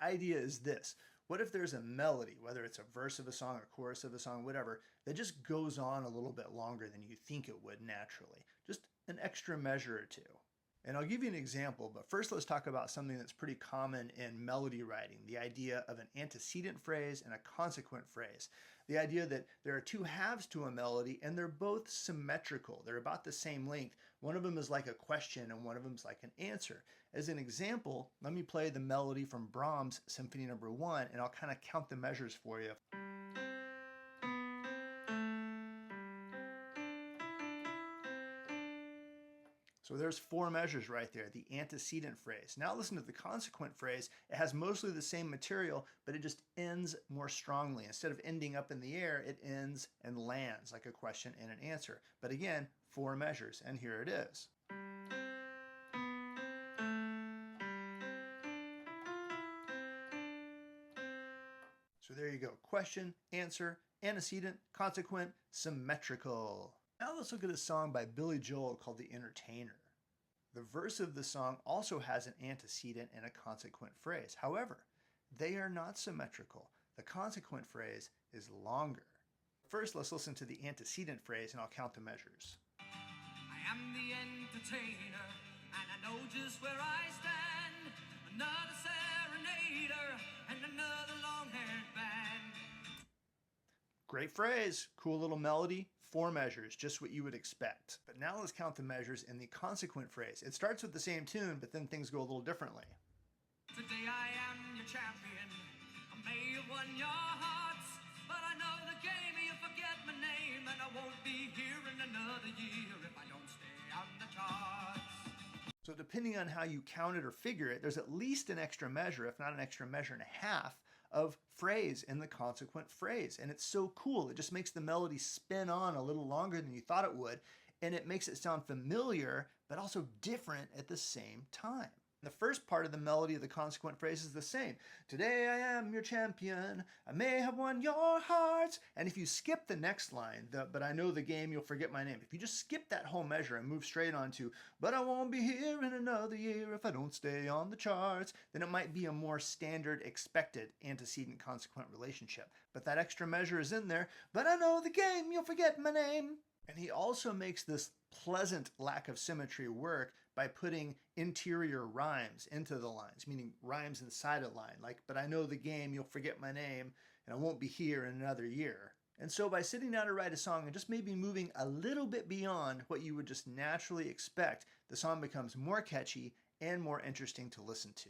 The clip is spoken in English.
idea is this. What if there's a melody, whether it's a verse of a song, a chorus of a song, whatever, that just goes on a little bit longer than you think it would naturally? Just an extra measure or two. And I'll give you an example, but first let's talk about something that's pretty common in melody writing, the idea of an antecedent phrase and a consequent phrase. The idea that there are two halves to a melody and they're both symmetrical. They're about the same length. One of them is like a question and one of them is like an answer. As an example, let me play the melody from Brahms' Symphony No. 1 and I'll kind of count the measures for you. So there's 4 measures right there, the antecedent phrase. Now listen to the consequent phrase. It has mostly the same material, but it just ends more strongly. Instead of ending up in the air, it ends and lands like a question and an answer. But again, 4 measures, and here it is. So there you go, question, answer, antecedent, consequent, symmetrical. Now let's look at a song by Billy Joel called The Entertainer. The verse of the song also has an antecedent and a consequent phrase. However, they are not symmetrical. The consequent phrase is longer. First, let's listen to the antecedent phrase and I'll count the measures. I am the entertainer, and I know just where I stand. Another serenader, and another long-haired band. Great phrase, cool little melody, 4 measures, just what you would expect. But now let's count the measures in the consequent phrase. It starts with the same tune, but then things go a little differently. Today I am your champion. I may have won your hearts, but I know the game. You forget my name, and I won't be here in another year if I don't stay on the charts. So depending on how you count it or figure it, there's at least an extra measure, if not an extra measure and a half, of phrase in the consequent phrase. And it's so cool. It just makes the melody spin on a little longer than you thought it would. And it makes it sound familiar, but also different at the same time. The first part of the melody of the consequent phrase is the same. Today I am your champion. I may have won your hearts. And if you skip the next line, but I know the game, you'll forget my name. If you just skip that whole measure and move straight on to, but I won't be here in another year if I don't stay on the charts, then it might be a more standard expected antecedent consequent relationship. But that extra measure is in there. But I know the game, you'll forget my name. And he also makes this pleasant lack of symmetry work by putting interior rhymes into the lines, meaning rhymes inside a line, like, but I know the game, you'll forget my name, and I won't be here in another year. And so by sitting down to write a song and just maybe moving a little bit beyond what you would just naturally expect, the song becomes more catchy and more interesting to listen to.